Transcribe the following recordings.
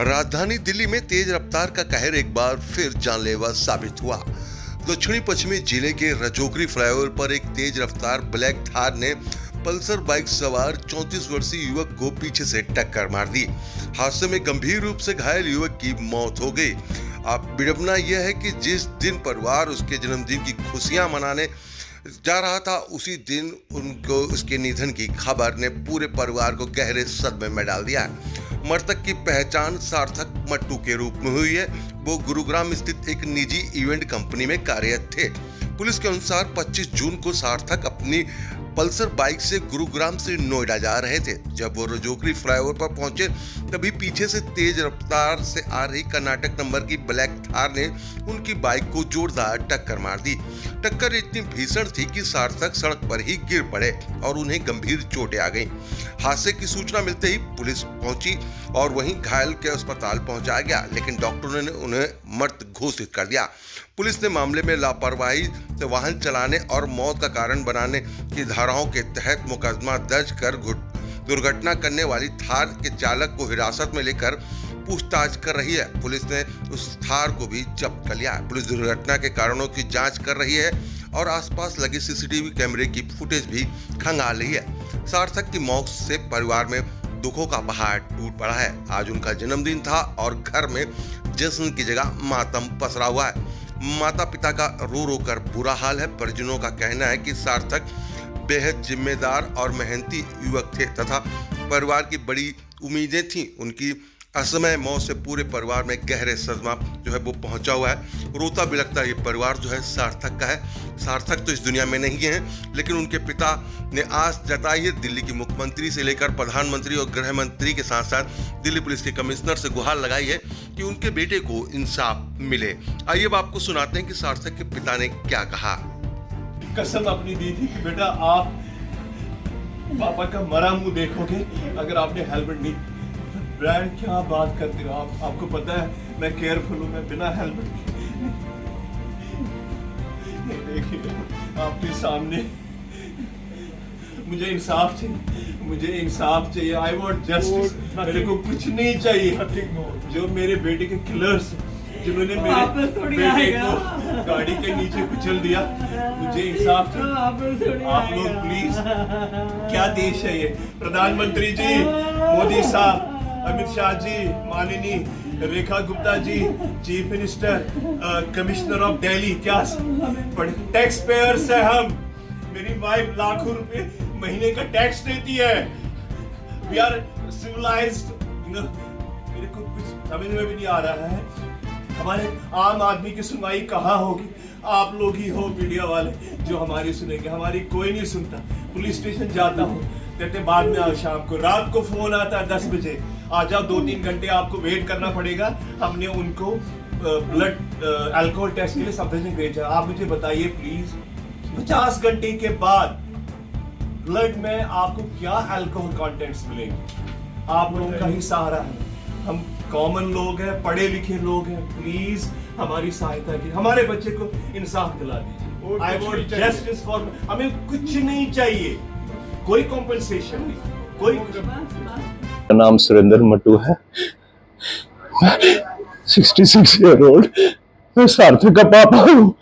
राजधानी दिल्ली में तेज रफ्तार का कहर एक बार फिर जानलेवा साबित हुआ। दक्षिणी पश्चिमी जिले के रजोगरी फ्लाईओवर पर एक तेज रफ्तार ब्लैक थार ने पल्सर बाइक सवार 34 वर्षीय युवक को पीछे से टक्कर मार दी। हादसे में गंभीर रूप से घायल युवक की मौत हो गई। अब विडंबना यह है कि जिस दिन परिवार उसके जन्मदिन की खुशियां मनाने जा रहा था, उसी दिन उनको उसके निधन की खबर ने पूरे परिवार को गहरे सदमे में डाल दिया। मृतक की पहचान सार्थक मट्टू के रूप में हुई है। वो गुरुग्राम स्थित एक निजी इवेंट कंपनी में कार्यरत थे। पुलिस के अनुसार 25 जून को सार्थक अपनी पल्सर बाइक से गुरुग्राम से नोएडा जा रहे थे। जब वो रजोगरी फ्लाईओवर पर पहुंचे, तभी पीछे से तेज रफ्तार से आ रही कर्नाटक नंबर की ब्लैक थार ने उनकी बाइक को जोरदार टक्कर मार दी। टक्कर इतनी भीषण थी कि सार्थक सड़क पर ही गिर पड़े और उन्हें गंभीर चोटें आ गईं। हादसे की सूचना मिलते ही पुलिस पहुंची और वहीं घायल के अस्पताल पहुंचाया गया, लेकिन डॉक्टरों ने उन्हें मृत घोषित कर दिया। पुलिस ने मामले में लापरवाही से वाहन चलाने और मौत का कारण बनाने की धाराओं के तहत मुकदमा दर्ज कर दुर्घटना करने वाली थार के चालक को हिरासत में लेकर पूछताछ कर रही है। पुलिस ने उस थार को भी जब्त कर लिया। पुलिस दुर्घटना के कारणों की जांच कर रही है और आसपास लगे सीसीटीवी कैमरे की फुटेज भी खंगाल रही है। सार्थक की मौत से परिवार में दुखों का पहाड़ टूट पड़ा है। आज उनका जन्मदिन था और घर में जश्न की जगह मातम पसरा हुआ है। माता पिता का रो रो कर बुरा हाल है। परिजनों का कहना है कि सार्थक बेहद जिम्मेदार और मेहनती युवक थे तथा परिवार की बड़ी उम्मीदें थीं। उनकी असमय मौत से पूरे परिवार में गहरे सदमा जो है वो पहुंचा हुआ है। रोता बिलखता ये परिवार जो है सार्थक का है। सार्थक तो इस दुनिया में नहीं है, लेकिन उनके पिता ने आस जताई है। दिल्ली की मुख्यमंत्री से लेकर प्रधानमंत्री और गृह मंत्री के साथ साथ दिल्ली पुलिस के कमिश्नर से गुहार लगाई है कि उनके बेटे को इंसाफ मिले। आइए अब आपको सुनाते हैं कि सार्थक के पिता ने क्या कहा। कसम अपनी दी थी कि बेटा आप पापा का मरा मुंह देखोगे अगर आपने हेलमेट नहीं। ब्रांड क्या बात करते हो आप? आपको पता है मैं केयरफुल हूँ, मैं बिना हेलमेट देखिए आपके सामने। मुझे इंसाफ चाहिए, मुझे इंसाफ चाहिए। I want justice. मेरे को कुछ नहीं चाहिए। जो मेरे बेटे के किलर्स जिन्होंने मेरे बेटे को गाड़ी के नीचे कुचल दिया, मुझे इंसाफ चाहिए। आप लोग प्लीज, क्या देश है ये? प्रधानमंत्री जी, मोदी साहब, अमित शाह जी, माननीय Rekha Gupta ji, chief minister, commissioner of Delhi, क्या टैक्स पेयर्स है हम। मेरी वाइफ लाखों रुपए महीने का टैक्स देती है। We are civilised. मेरे को कुछ समझ में भी नहीं आ रहा है। हमारे आम आदमी की सुनवाई कहाँ होगी? आप लोग ही हो मीडिया वाले जो हमारी सुनेंगे। हमारी कोई नहीं सुनता। पुलिस स्टेशन जाता हूँ, कहते बाद में आओ। शाम को, रात को फोन आता है 10 बजे, आ जाओ, 2-3 घंटे आपको वेट करना पड़ेगा। हमने उनको ब्लड अल्कोहल टेस्ट के लिए सफदरजंग भेजा। आप मुझे बताइए प्लीज, 50 घंटे के बाद ब्लड में आपको क्या अल्कोहल कंटेंट्स मिलेंगे? आप लोगों का ही सहारा है। हम कॉमन लोग हैं, पढ़े लिखे लोग हैं। प्लीज हमारी सहायता की, हमारे बच्चे को इंसाफ दिला दीजिए। I want justice for. हमें कुछ नहीं चाहिए, कोई कॉम्पेंसेशन नहीं, कोई कुछ। मेरा नाम सुरेंद्र मट्टू है। 66 ईयर ओल्ड। मैं सार्थक का पापा हूँ।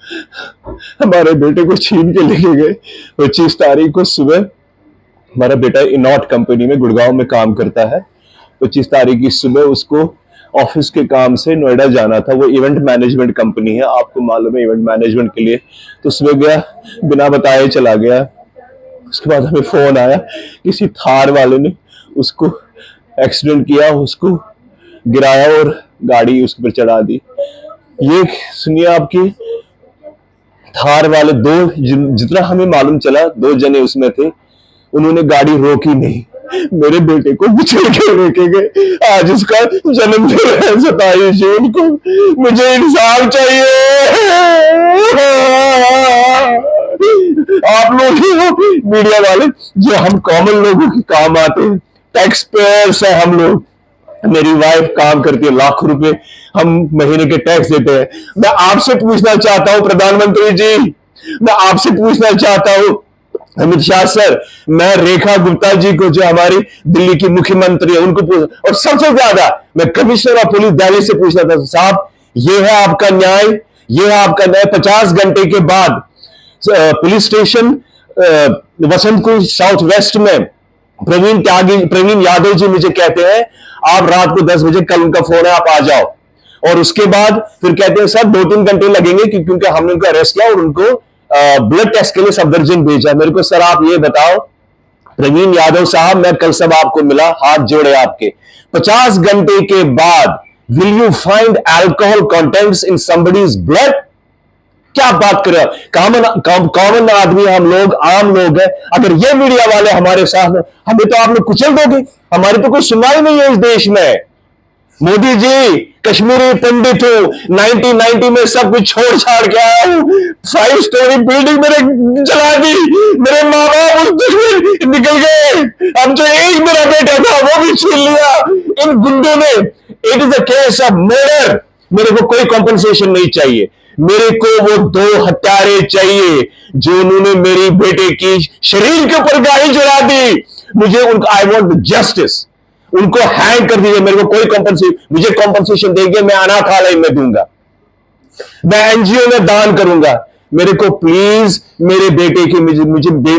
हमारे बेटे को छीन के लेके गए। 25 तारीख को सुबह, हमारा बेटा इनॉट कंपनी में गुड़गांव में काम करता है। 25 तारीख की सुबह उसको ऑफिस के काम से नोएडा जाना था। वो इवेंट मैनेजमेंट कंपनी है, आपको मालूम है, इवेंट मैनेजमेंट के लिए। तो सुबह गया, बिना बताए चला गया। उसके बाद हमें फोन आया, किसी थार वाले ने उसको एक्सीडेंट किया, उसको गिराया और गाड़ी उसके ऊपर चढ़ा दी। ये सुनिए, आपकी थार वाले जितना हमें मालूम चला, 2 जने उसमें थे। उन्होंने गाड़ी रोकी नहीं, मेरे बेटे को बिछड़ के लेके गए। आज उसका जन्मदिन है 27 जून को। मुझे इंसाफ चाहिए। आप लोग ही हो मीडिया वाले जो हम कॉमन लोगों के काम आते हैं। टैक्स पेयर्स है हम लोग। मेरी वाइफ काम करती है, लाखों रुपए हम महीने के टैक्स देते हैं। मैं आपसे पूछना चाहता हूं प्रधानमंत्री जी, मैं आपसे पूछना चाहता हूं अमित शाह सर, मैं रेखा गुप्ता जी को, जो हमारी दिल्ली की मुख्यमंत्री है, उनको पूछ, और सबसे ज्यादा मैं कमिश्नर ऑफ पुलिस दिल्ली से पूछना था, साहब ये है आपका न्याय, ये है आपका न्याय। 50 घंटे के बाद पुलिस स्टेशन वसंत कुंज साउथ वेस्ट में प्रवीण यादव जी मुझे कहते हैं, आप रात को 10 बजे, कल उनका फोन है, आप आ जाओ। और उसके बाद फिर कहते हैं सर 2-3 घंटे लगेंगे, क्योंकि हमने उनको अरेस्ट किया और उनको ब्लड टेस्ट के लिए सफदरजंग भेजा। मेरे को सर आप ये बताओ, प्रवीण यादव साहब, मैं कल सब आपको मिला, हाथ जोड़े आपके, 50 घंटे के बाद will you find alcohol contents in somebody's blood? क्या बात कर रहे हो? कॉमन आदमी हम लोग, आम लोग हैं, अगर ये मीडिया वाले हमारे साथ हैं, हमें तो आप लोग कुचल दोगे, हमारी तो कोई सुनवाई नहीं है इस देश में। मोदी जी, कश्मीरी पंडित हूं, 1990 में सब कुछ छोड़ छाड़ के आया हूं, 5 स्टोरी बिल्डिंग मेरे जला दी, मेरे माँ बाप उस दिन निकल गए, अब जो एक मेरा बेटा था वो भी छीन लिया इन गुंडों ने। It is a case of murder. मेरे को कोई कॉम्पनसेशन नहीं चाहिए, मेरे को वो 2 हत्यारे चाहिए जो उन्होंने मेरी बेटे की शरीर के ऊपर गाड़ी चढ़ा दी। मुझे उनको, आई वॉन्ट जस्टिस, उनको हैंग कर दीजिए। मेरे को कोई कॉम्पनसेशन, मुझे कॉम्पनसेशन देंगे, मैं अनाथालय में दूंगा, मैं एनजीओ में दान करूंगा। मेरे को प्लीज मेरे बेटे की,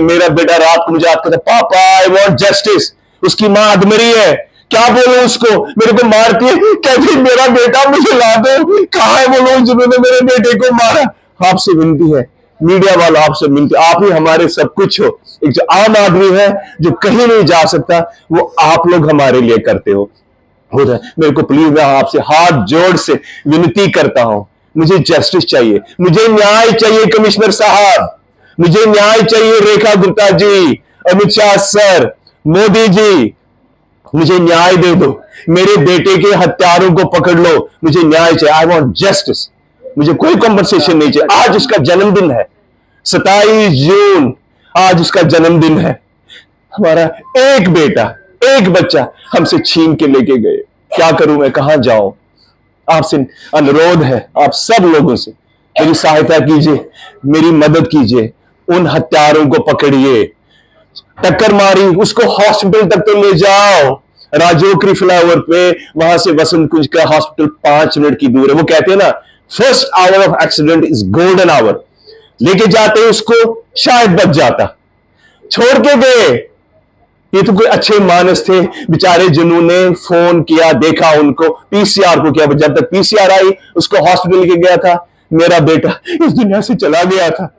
मेरा बेटा रात को मुझे याद करता, पापा आई वांट जस्टिस। उसकी मां अधमरी है, क्या बोलूं उसको, मेरे को मारती है, कहती मेरा बेटा मुझे ला दो, कहां है वो लोग जिन्होंने मेरे बेटे को मारा? आपसे विनती है, मीडिया वाला आपसे मिलते, आप ही हमारे सब कुछ हो। एक जो आम आदमी है जो कहीं नहीं जा सकता, वो आप लोग हमारे लिए करते हो रहा है। मेरे को प्लीज, मैं आपसे हाथ जोड़ से विनती करता हूं, मुझे जस्टिस चाहिए, मुझे न्याय चाहिए कमिश्नर साहब, मुझे न्याय चाहिए रेखा गुप्ता जी, अमित शाह सर, मोदी जी, मुझे न्याय दे दो, मेरे बेटे के हत्यारों को पकड़ लो, मुझे न्याय चाहिए, आई वॉन्ट जस्टिस। मुझे कोई कॉम्पनसेशन नहीं चाहिए। आज उसका जन्मदिन है, 27 जून, आज उसका जन्मदिन है। हमारा एक बेटा, एक बच्चा हमसे छीन के लेके गए। क्या करूं मैं, कहां जाऊं? आपसे अनुरोध है, आप सब लोगों से, मेरी सहायता कीजिए, मेरी मदद कीजिए, उन हत्यारों को पकड़िए। टक्कर मारी उसको हॉस्पिटल तक तो ले जाओ, राजोकरी फ्लाईओवर पे, वहां से वसंत कुंज का हॉस्पिटल 5 मिनट की दूर है। वो कहते हैं ना, first hour of accident is golden hour. लेके जाते उसको, शायद बच जाता, छोड़ के गए। ये तो कोई अच्छे मानस थे बेचारे, जिन्होंने फोन किया, देखा उनको, पीसीआर को किया, जब तक पीसीआर आई उसको हॉस्पिटल लेके गया था, मेरा बेटा इस दुनिया से चला गया था।